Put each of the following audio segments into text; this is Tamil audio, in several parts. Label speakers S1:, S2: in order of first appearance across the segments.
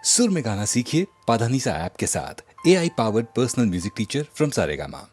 S1: सुर में गाना सीखिए पाधानीसा ऐप के साथ। AI powered personal music teacher from Saregama.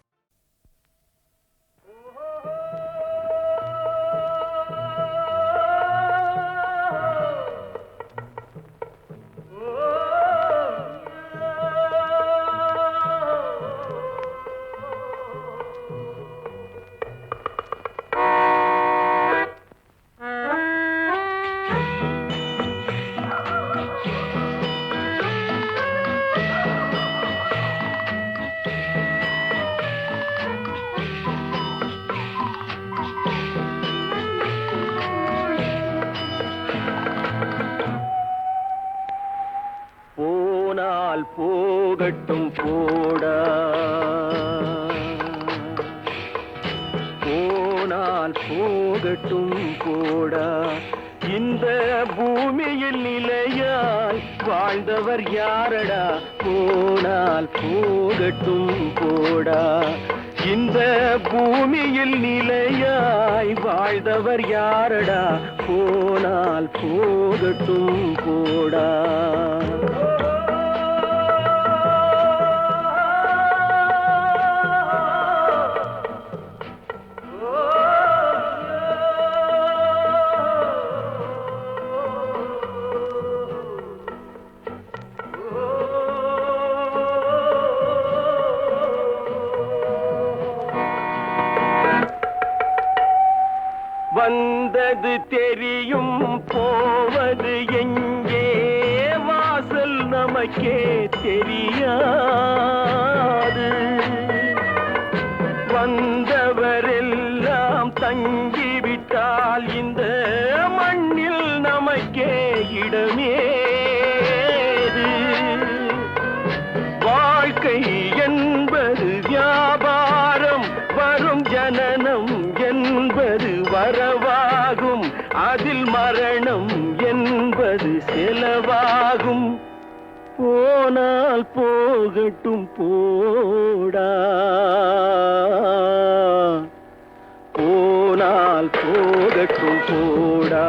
S2: போகட்டும் போடா போனால் போகட்டும் போடா இந்த பூமியில் நிலையாய் வாழ்ந்தவர் யாரடா போனால் போகட்டும் போடா இந்த பூமியில் நிலையாய் வாழ்ந்தவர் யாரடா போனால் போகட்டும் போடா வந்தது தெரியும் போவது எங்கே வாசல் நமக்கே தெரியாது வந்தவரெல்லாம் தங்கிவிட்டால் இந்த மண்ணில் நமக்கே இடமேது வாழ்க்கை என்பது வியாபாரம் வரும் ஜனனம் என்பது வரவாகும் அதில் மரணம் என்பது செலவாகும் போனால் போகட்டும் போடா போனால் போகட்டும் போடா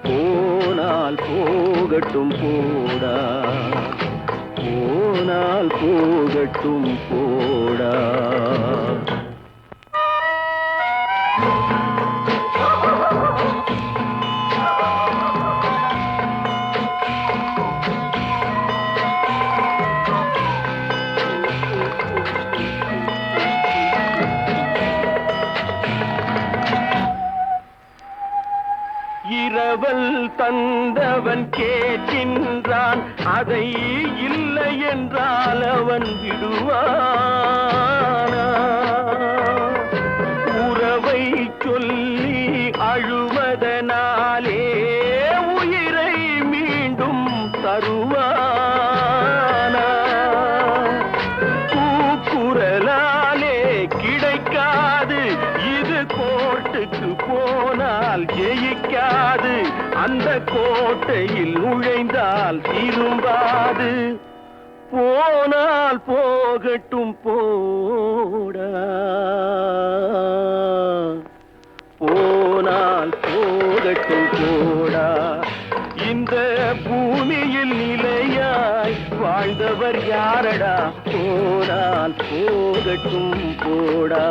S2: போனால் போகட்டும் போடா போனால் போகட்டும் போடா இரவல் தந்தவன் கேட்கின்றான் அதை இல்லை என்றால் அவன் விடுவானா உறவை சொல்லி அழுவதனாலே உயிரை மீண்டும் தருவானா கூக்குரலாலே கிடைக்காது இது கோர்ட்டுக்கு போனால் ஜெயிக்காது அந்த கோட்டையில் நுழைந்தால் திரும்பாது போனால் போகட்டும் போடா போனால் போகட்டும் போடா இந்த பூமியில் நிலையாய் வாழ்ந்தவர் யாரடா போனால் போகட்டும் போடா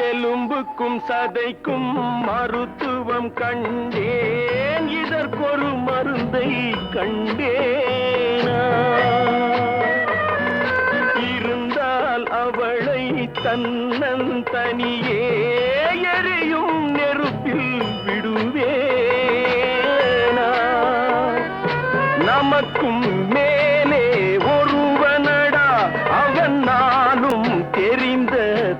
S2: எலும்புக்கும் சதைக்கும் மருத்துவம் கண்டேன் இதற்கொரு மருந்தை கண்டேனா இருந்தால் அவளை தன்னந்தனியே எரியும் நெருப்பில் விடுவேனா நமக்கும் மேலே ஒருவனடா அவன் நானும் தெரிந்த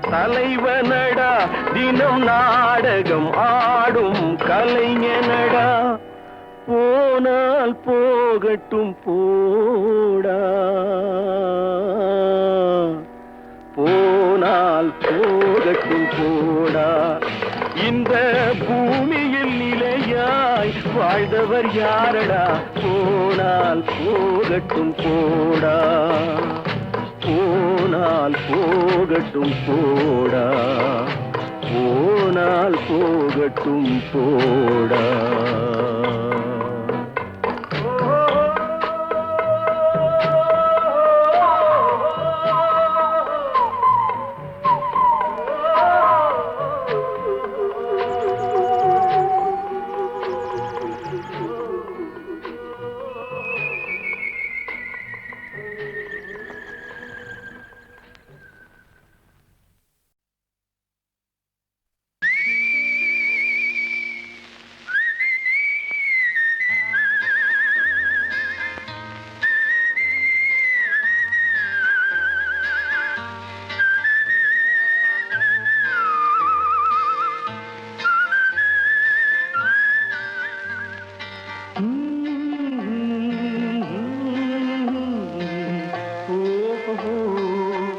S2: தலைவனடா தினம் நாடகம் ஆடும் கலைஞனடா போனால் போகட்டும் போடா போனால் போகட்டும் போடா. இந்த பூமியில் நிலையாய் வாழ்ந்தவர் யாரடா? போனால் போகட்டும் போடா, போனால் போகட்டும் போடா, போனால் போகட்டும் போடா.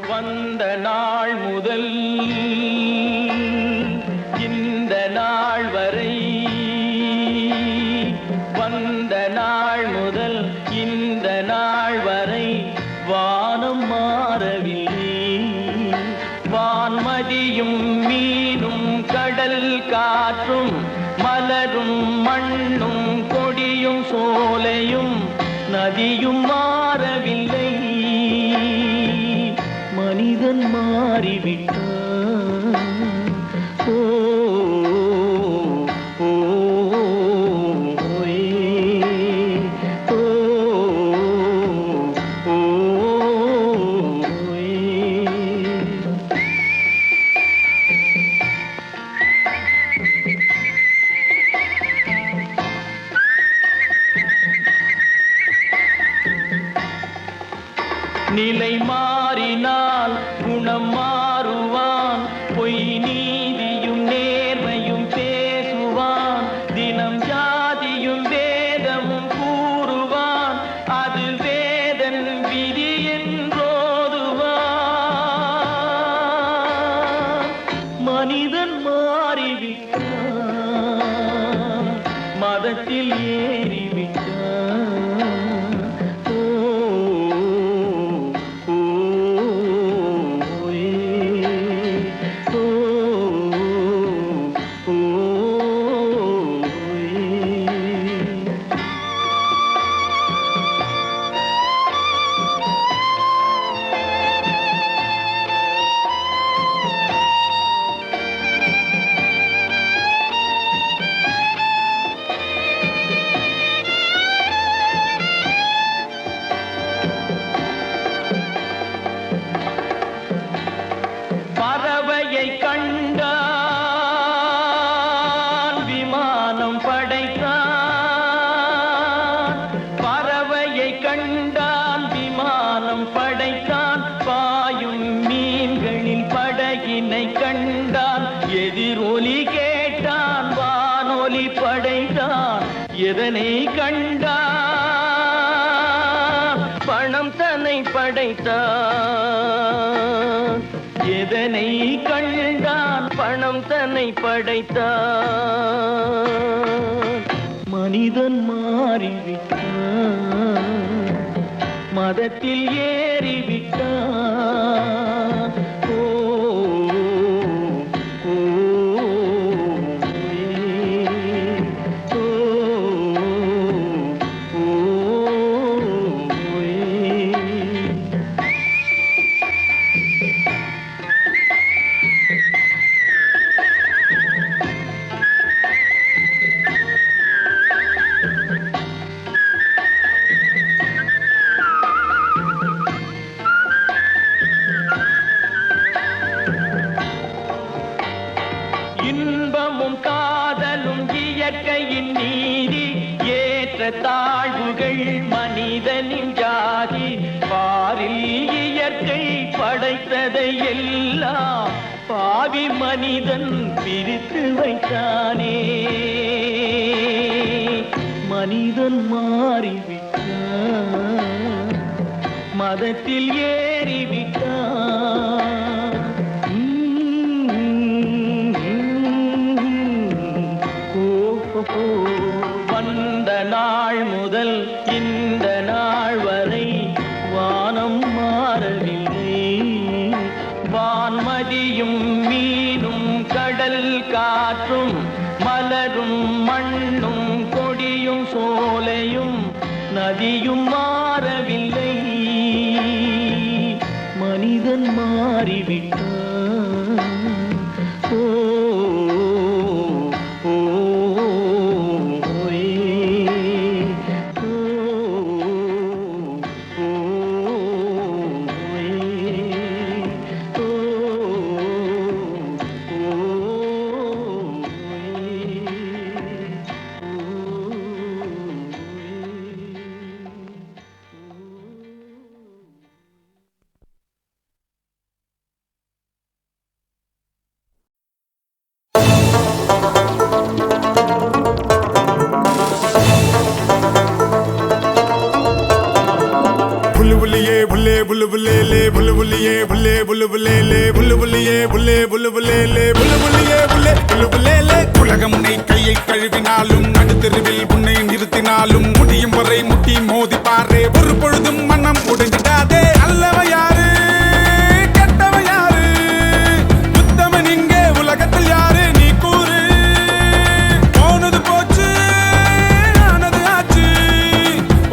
S2: வந்த நாள் முதல் இந்த நாள் வரை, வந்த நாள் முதல் இந்த நாள் வரை வானம் மாறவில்லை. வான்மதியும் மீனும் கடல் காற்றும் மலரும் மண்ணும் கொடியும் சோலையும் நதியும் மாறவில்லை. மனிதன் மாறிவிட்டான். ஓ ஓ ஓ ஓ நிலை மாறினால் குணம் மாறுவான். பொய் நீதியும் நேர்மையும் பேசுவான். தினம் ஜாதியும் வேதமும் கூறுவான். அது வேதன் விதி என்றோதுவான். மனிதன் மாறிவிட்டான், மதத்தில் ஏறிவிட்டான். பறவையை கண்டான், விமானம் படைத்தான். பறவையை கண்டான், விமானம் படைத்தான். பாயும் மீன்களின் படகினை கண்டான். எதிரொலி கேட்டான், வானொலி படைத்தான். எதனை கண்டான்? பணம் தன்னை படைத்தான். எதனை கண்டான்? பணம் தன்னை படைத்தான். மனிதன் மாறிவிட்டான், மதத்தில் ஏறிவிட்டான். ஓ ஓ இன்பமும் காதலும் இயற்கையின் நீதி. ஏற்ற தாழ்வுகள் மனிதனின் ஜாதி. பாரில் இயற்கை படைத்ததை எல்லாம் பாவி மனிதன் பிரித்து வைத்தானே. மனிதன் மாறிவிட்டான், மதத்தில் ஏறிவிட்டான். காற்றும் மலரும் மண்ணும் கொடியும் சோலையும் நதியும் மாறவில்லை, மனிதன் மாறிவிட்டான். ஓ ஓ, ஓயே. ஓ, ஓ, ஓயே. ஓ,
S3: बुलबुलिए बुले बुलबुले ले बुलबुलिए बुले बुलबुले ले बुलबुलिए बुले बुलबुले ले बुलबुलिए बुले बुलबुले ले உலகம் உன்னை கையை கழுவினாலும் நடுத்தெருவில் உன்னை நிறுத்தினாலும் முடியும் வரை முட்டி மோதி பாரே ஒரு பொழுதும் மனம் உடைஞ்சிடாதே. அல்லவ யாரு கெட்டவ யாரு உத்தமன் இங்கே உலகத்தில் யாரு நீ கூறு. போனது போச்சு ஆனது ஆச்சு,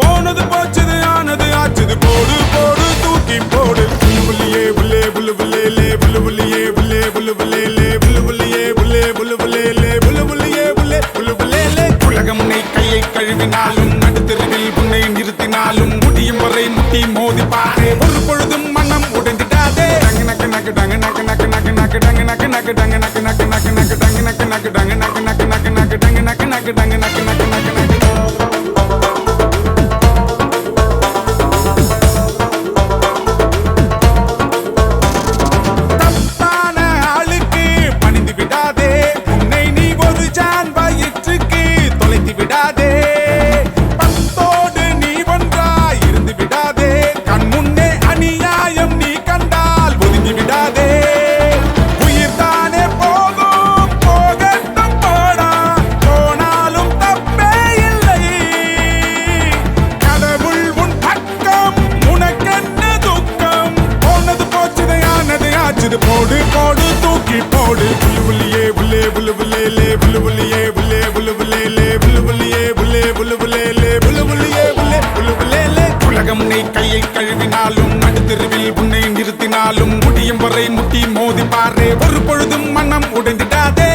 S3: போனது போச்சுது ஆனது ஆச்சுது. போடு போடு தூக்கி போடு. புல்லுபுல்லியே புல்லே புல்லுபுல்லே லே புல்லுபுல்லியே புல்லே புல்லுபுல்லே லே புல்லுபுல்லியே புல்லே புல்லுபுல்லே லே புல்லுபுல்லியே புல்லே புல்லுபுல்லே லே உலகம் உன்னை கையை கழுவினாலும் நடுத்தெருவில் உன்னை நிறுத்தினாலும் முடியும் வரை முட்டி மோதி பாரு ஒரு பொழுதும் மனம் உடைந்திடாதே. டங்கு நக்கு நக்கு டங்கு நக்கு நக்கு நக்கு நக்கு டங்கு நக்கு நக்கு டங்கு நக்கு நக்கு நக்கு நக்கு டங்கு நக்கு நக்கு டங்கு நக்கு நக்கு நக்கு நக்கு டங்கு நக்கு நக்கு டங்கு நக்கு நக்கு நக்கு நக்கு. போடு போடு தூக்கி போடு. புல்லுபுல்லியே புல்லே புல்லுபுல்லே லே புல்லுபுல்லியே புல்லே புல்லுபுல்லே லே புல்லுபுல்லியே புல்லே புல்லுபுல்லே லே புல்லுபுல்லியே புல்லே புல்லுபுல்லே லே உலகம் உன்னை கையை கழுவினாலும் நடுத்தெருவில் உன்னை நிறுத்தினாலும் முடியும் வரை முட்டி மோதி பாரே ஒரு பொழுதும் மனம் உடைந்திடாதே.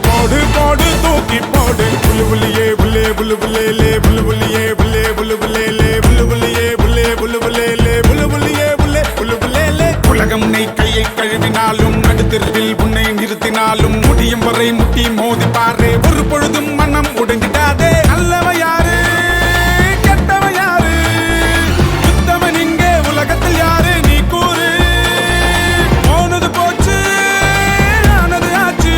S3: போடு போடு தூக்கி போடு. புல்லுபுல்லியே புல்லே புல்லுபுல்லே லே புல்லுபுல்லியே புல்லே புல்லுபுல்லே லே புல்லுபுல்லியே புல்லே புல்லுபுல்லே லே புல்லுபுல்லியே புல்லே புல்லுபுல்லே லே உலகம் உன்னை கையை கழுவினாலும் நடுத்தெருவில் உன்னை நிறுத்தினாலும் முடியும் வரை முட்டி மோதி பாரே ஒரு பொழுதும் மனம் உடைஞ்சிடாதே. அல்லவ யாரு கெட்டவ யாரு உத்தமன் இங்கே உலகத்தில் யாரு நீ கூறு. போனது போச்சு ஆனது ஆச்சு,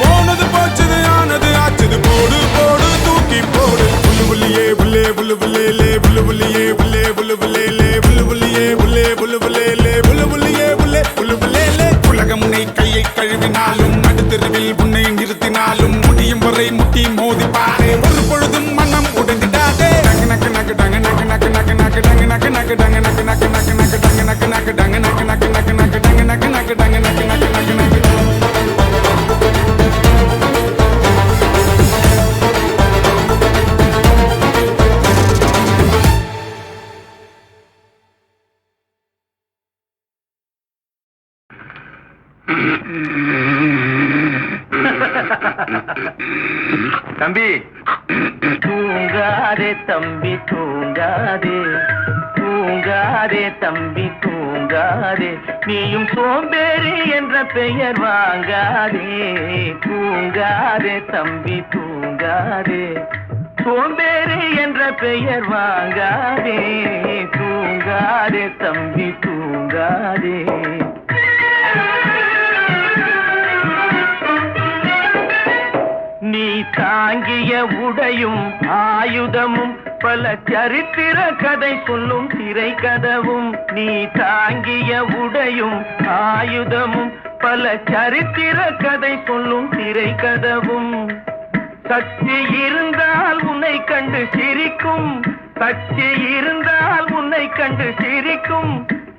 S3: போனது போச்சுது ஆனது ஆச்சுது. போடு போடு தூக்கி போடு. புல்லுபுல்லியே புல்லே புல்லுபுல்லே லே புல்லுபுல்லியே புல்லே புல்லுபுல்லே லே புல்லுபுல்லியே புல்லே புல்லுபுல்லே லே புல்லுபுல்லியே புல்லே புல்லுபுல்லே லே உலகம் உன்னை கையை கழுவினாலும் நடுத்தெருவில் உன்னை நிறுத்தினாலும் முடியும் வரை முட்டி மோதி பாரே ஒரு பொழுதும் மனம் உடைந்திடாதே. டங்கு நக்கு நக்கு டங்கு நக்கு நக்கு நக்கு நக்கு டங்கு நக்கு நக்கு டங்கு நக்கு நக்கு நக்கு நக்கு டங்கு நக்கு நக்கு டங்கு நக்கு நக்கு நக்கு நக்கு டங்கு நக்கு நக்கு டங்கு நக்கு நக்கு நக்கு நக்கு.
S2: தம்பி தூங்காதே தம்பி தூங்காதே, தூங்காதே தம்பி தூங்காதே, நீயும் சோம்பேறி என்ற பெயர் வாங்காதே. தூங்காதே தம்பி தூங்காதே, சோம்பேறி என்ற பெயர் வாங்காதே. தூங்காதே தம்பி தூங்காதே. நீ தாங்கிய உடையும் ஆயுதமும் பல சரித்திர கதை சொல்லும் திரை கதவும். நீ தாங்கிய உடையும் ஆயுதமும் பல சரித்திர கதை சொல்லும் திரை கதவும். சக்தி இருந்தால் உன்னை கண்டு சிரிக்கும், சக்தி இருந்தால் உன்னை கண்டு சிரிக்கும்,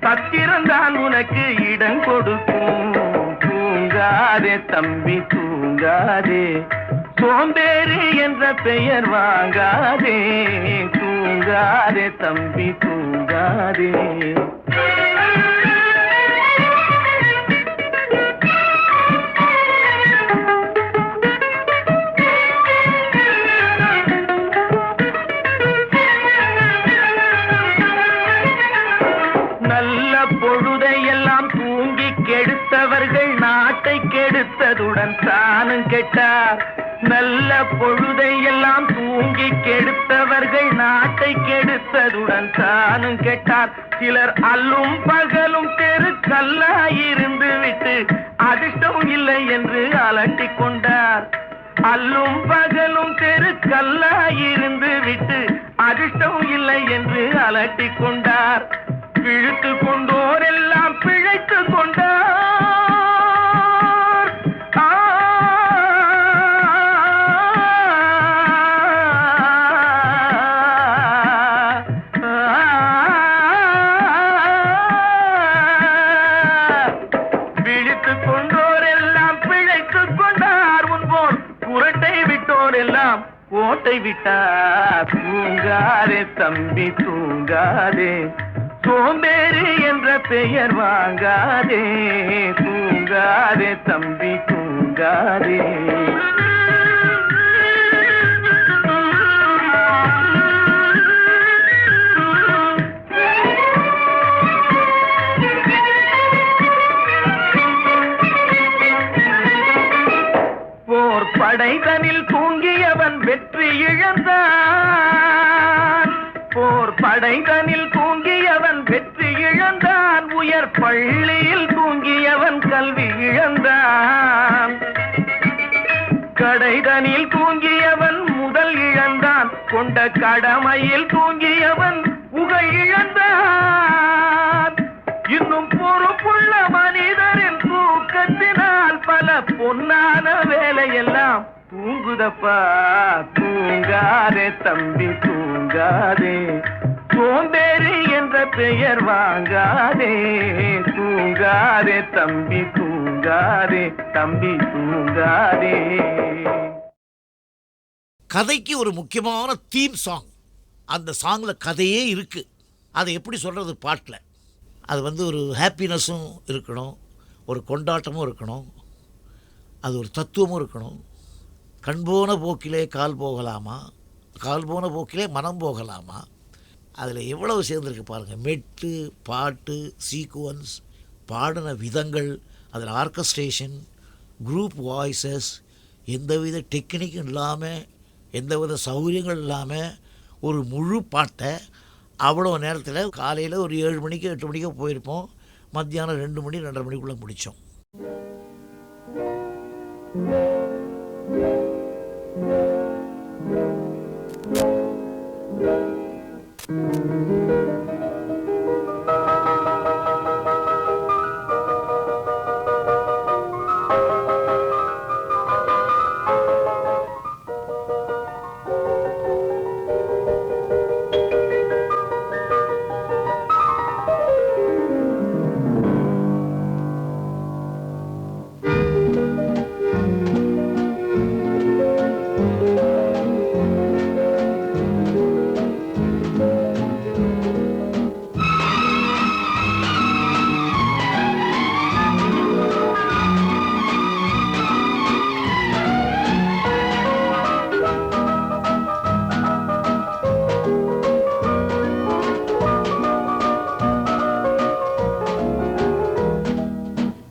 S2: சத்திரந்தான் உனக்கு இடம் கொடுக்கும். தூங்காதே தம்பி தூங்காதே, சோம்பேறி என்ற பெயர் வாங்காதே. தூங்காதே தம்பி தூங்காதே. நல்ல பொழுதையெல்லாம் தூங்கி கெடுத்தவர்கள் நாட்டை கெடுத்ததுடன் தானும் கெட்டார். நல்ல பொழுதையெல்லாம் தூங்கி கெடுத்தவர்கள் நாட்டை கெடுத்ததுடன் தானும் கெட்டார். சிலர் அல்லும் பகலும் தெருக்கல்லாயிருந்து விட்டு அதிர்ஷ்டம் இல்லை என்று அலட்டிக் கொண்டார். அல்லும் பகலும் தெருக்கல்லாயிருந்து விட்டு அதிர்ஷ்டம் இல்லை என்று அலட்டிக் கொண்டார். பிழைத்து கொண்டோர் எல்லாம் பிழைத்து கொண்டார். பிழைத்து கொண்டோர் எல்லாம் பிழைத்து கொண்டார். முன்போர் புரட்டை விட்டோர் எல்லாம் கோட்டை விட்டார். தூங்காதே தம்பி தூங்காதே, சோம்பேறி என்ற பெயர் வாங்காதே. தூங்காதே தம்பி தூங்காதே. போர் படைதனில் தூங்கியவன் வெற்றி இழந்தான். போர் படைதனில் தூங்கியவன் வெற்றி இழந்தான். உயர் பள்ளியில் தூங்கியவன் கல்வி இழந்தான். கடைதனில் தூங்கியவன் முதல் இழந்தான். கொண்ட கடமையில் தூங்கியவன் புகழ் இழந்தான். இன்னும் பொறுப்புள்ள மனிதரின் தூக்கத்தினால் பல பொன்னான வேலையெல்லாம் தூங்குதப்பா. தூங்காதே தம்பி தூங்காதே, சோம்பேறி என்ற பெயர் வாங்காதே. தூங்காதே தம்பி தூங்காதே, தம்பி தூங்காதே.
S4: கதைக்கு ஒரு முக்கியமான தீம் சாங். அந்த சாங்கில் கதையே இருக்குது. அதை எப்படி சொல்கிறது பாட்டில்? அது ஒரு ஹாப்பினஸும் இருக்கணும், ஒரு கொண்டாட்டமும் இருக்கணும், அது ஒரு தத்துவமும் இருக்கணும். கண் போன போக்கிலே கால் போகலாமா, கால் போன போக்கிலே மனம் போகலாமா. அதில் எவ்வளவு சேர்ந்துருக்கு பாருங்கள். மெட்டு, பாட்டு, சீக்குவன்ஸ், பாடின விதங்கள், அதில் ஆர்கஸ்ட்ரேஷன், குரூப் வாய்ஸஸ், எந்தவித டெக்னிக்கும் இல்லாமல், எந்தவித சௌகரியங்கள் இல்லாமல் ஒரு முழு பாட்டை அவ்வளோ நேரத்தில் காலையில் ஒரு 7 மணிக்கு 8 மணிக்கோ போயிருப்போம், மத்தியானம் 2 மணி 2:30 மணிக்குள்ளே முடித்தோம்.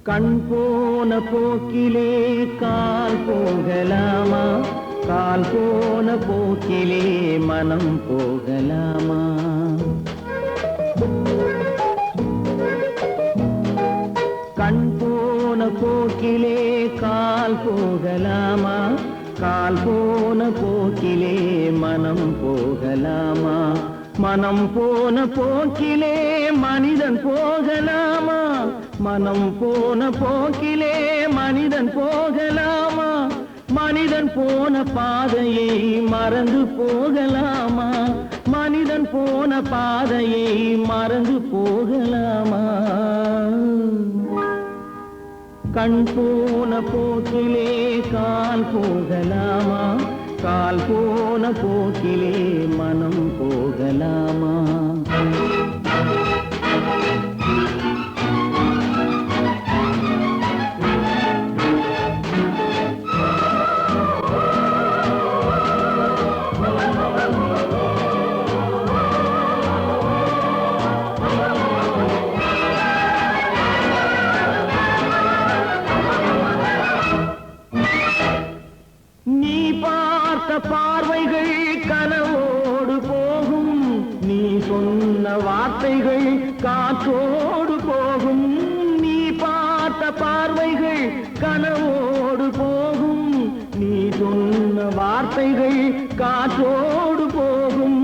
S2: கண் போன போக்கிலே கால் போகலாமா, கால் போன போக்கிலே மனம் போகலாமா. கண் போன போக்கிலே கால் போகலாமா, கால் போன போக்கிலே மனம் போகலாமா. மனம் போன போக்கிலே மனிதன் போகலாமா, மனம் போன போக்கிலே மனிதன் போகலாமா. மனிதன் போன பாதையை மறந்து போகலாமா, மனிதன் போன பாதையை மறந்து போகலாமா. கண் போன போக்கிலே கால் போகலாமா, கால் போன போக்கிலே மனம் போகலாமா. நீ பார்த்த பார்வைகள் கனவோடு போகும், நீ சொன்ன வார்த்தைகள் காற்றோடு போகும். நீ பார்த்த பார்வைகள் கனவோடு போகும், நீ சொன்ன வார்த்தைகள் காற்றோடு போகும்.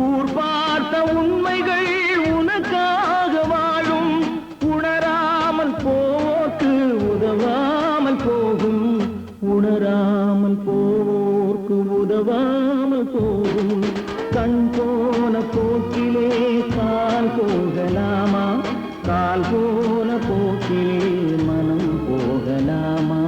S2: ஊர் பார்த்த உண்மைகள் உனக்காக வாழும், உணராமல் போக்கு உதவாமல் போகும், உணராமல் போர்க்கு உதவாமல் போகும். கண் போன போக்கிலே கால் போகலாமா, கால் போன போக்கிலே மனம் போகலாமா.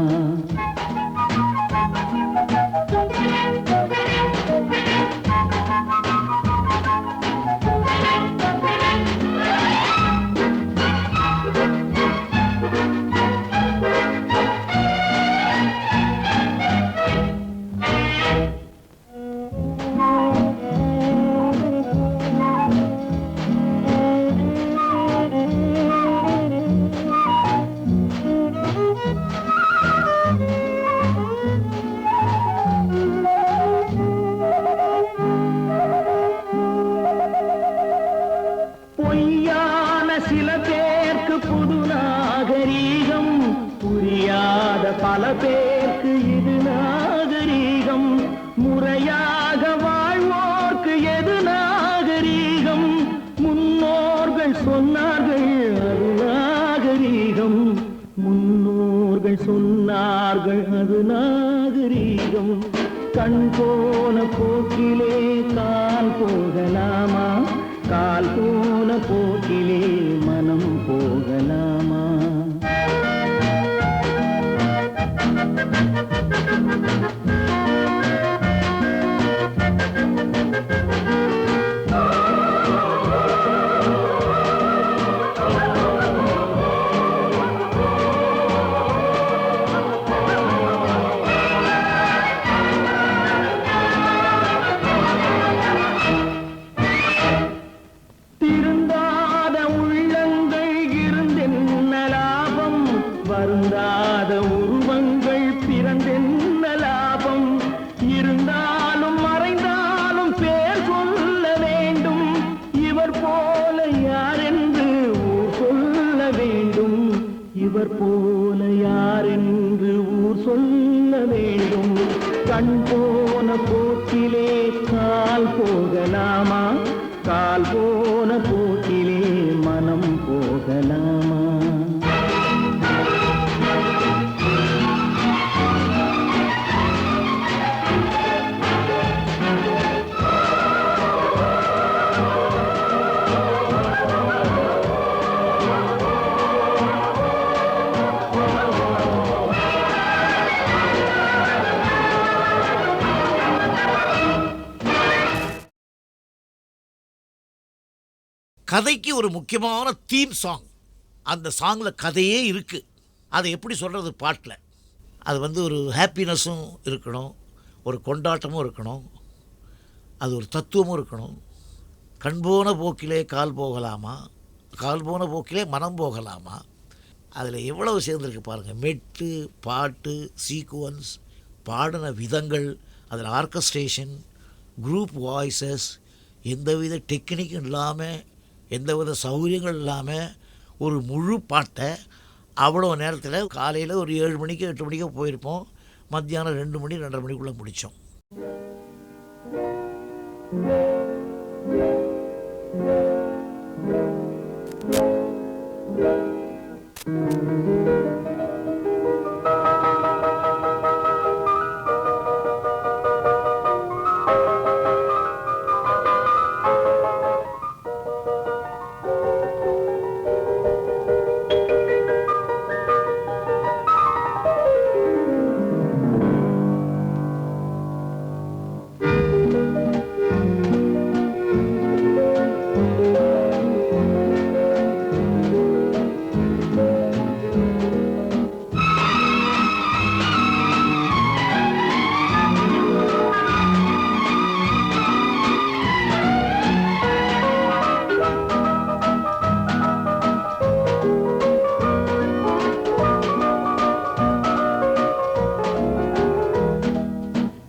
S2: பொய்யான சில பேருக்கு புது நாகரீகம், புரியாத பல பேருக்கு இது நாகரீகம். முறையாக வாழ்வோர்க்கு எது நாகரீகம், முன்னோர்கள் சொன்னார்கள் அது நாகரீகம், முன்னோர்கள் சொன்னார்கள் அது நாகரீகம். கண் போன போக்கிலே கால் போகலாமா, கால் போன போக்கிலே மனம் போகலாமா. திருந்தாத உள்ளங்கள் இருந்தென்ன லாபம், வருந்தாத உருவங்கள் பிறந்தென்ன லாபம். இருந்தாலும் மறைந்தாலும் பேர் சொல்ல வேண்டும், இவர் போல யாரென்று ஊர் சொல்ல வேண்டும், இவர் போல யாரென்று ஊர் சொல்ல வேண்டும். கண் போன போக்கிலே கால் போகலாமா, கால் போன போக்கிலே மனம் போகலாமா.
S4: கதைக்கு ஒரு முக்கியமான தீம் சாங். அந்த சாங்கில் கதையே இருக்குது. அதை எப்படி சொல்கிறது பாட்டில்? அது வந்து ஒரு ஹாப்பினஸும் இருக்கணும், ஒரு கொண்டாட்டமும் இருக்கணும், அது ஒரு தத்துவமும் இருக்கணும். கண் போன போக்கிலே கால் போகலாமா, கால் போன போக்கிலே மனம் போகலாமா. அதில் எவ்வளவு சேர்ந்துருக்கு பாருங்கள். மெட்டு, பாட்டு, சீக்குவன்ஸ், பாடின விதங்கள், அதில் ஆர்கஸ்ட்ரேஷன், குரூப் வாய்ஸஸ், எந்தவித டெக்னிக்கும் இல்லாமல், எந்தவித சௌகரியங்கள் இல்லாமல் ஒரு முழு பாட்டை அவ்வளோ நேரத்தில் காலையில் ஒரு 7 மணிக்கு 8 மணிக்கோ போயிருப்போம், மத்தியானம் 2 மணி 2:30 மணிக்குள்ளே முடித்தோம்.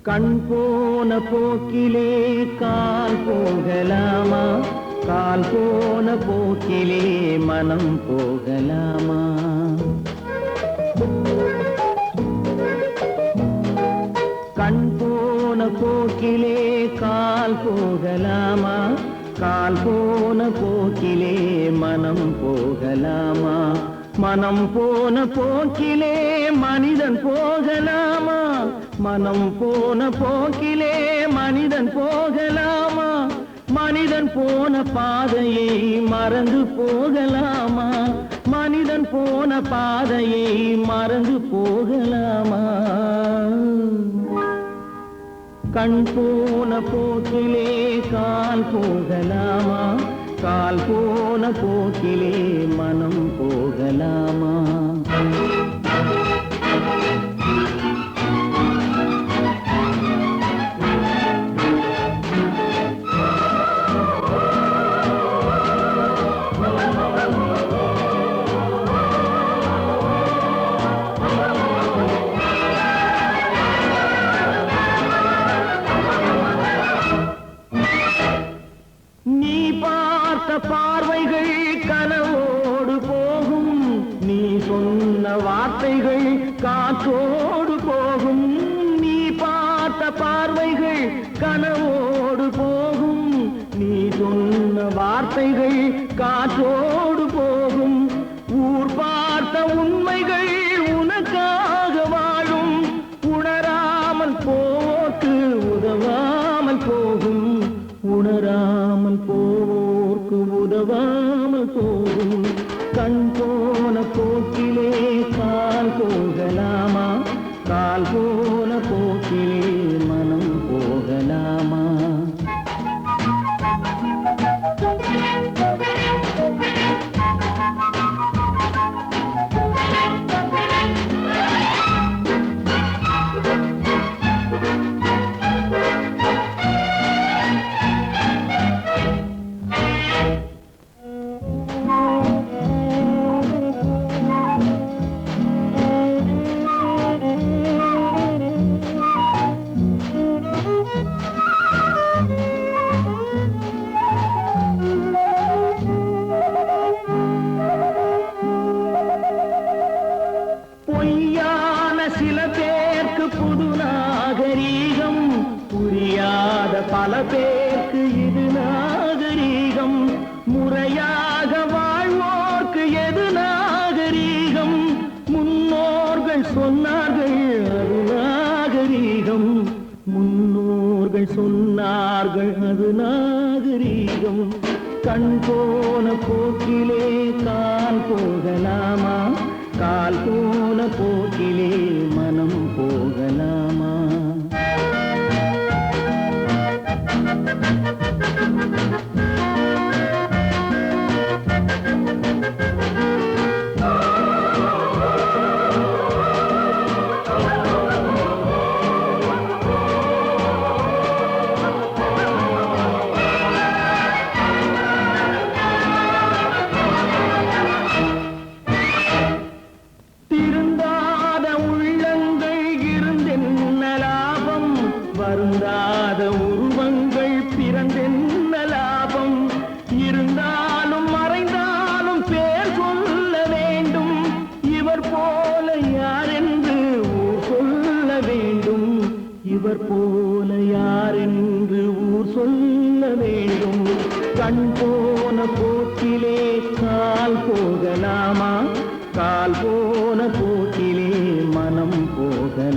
S2: கண் போன போக்கிலே கால் போகலாமா, கால் போன போக்கிலே மனம் போகலாமா. கண் போன போக்கிலே கால் போகலாமா, கால் போன போக்கிலே மனம் போகலாமா. மனம் போன போக்கிலே மனிதன் போகலாமா, மனம் போன போக்கிலே மனிதன் போகலாமா. மனிதன் போன பாதையை மறந்து போகலாமா, மனிதன் போன பாதையை மறந்து போகலாமா. கண் போன போக்கிலே கால் போகலாமா, கால் போன போக்கிலே மனம் போகலாமா. நீ பார்த்த பார்வைகள் கனவோடு போகும், நீ சொன்ன வார்த்தைகள் காற்றோடு போகும். நீ பார்த்த பார்வைகள் கனவோடு போகும், நீ சொன்ன வார்த்தைகள் காற்றோடு போகும். ஊர் பார்த்த உண்மைகள் உனக்காக வாழும், உணராமல் போக்கு உதவாமல் போகும், உணராமல் போர்க்கு உதவாமல் போகும். கண் போன போக்கிலே கால் போகலாமா, கால் போன போக்கிலே மனம் போகலாமா. பொய்யான சில பேருக்கு புது நாகரீகம், புரியாத பல பேருக்கு இது நாகரீகம். முறையாக வாழ்வோர்க்கு எது நாகரீகம், முன்னோர்கள் சொன்னார்கள் அது நாகரீகம், முன்னோர்கள் சொன்னார்கள் அது நாகரீகம். கண் போன போக்கிலே கால் போகலாமா, கால் போன போக்கிலே மனம் போகலாமா. இவர் போல யாரென்று ஊர் சொல்ல வேண்டும். கண் போன போக்கிலே கால் போகலாமா, கால் போன போக்கிலே மனம் போகலாமா?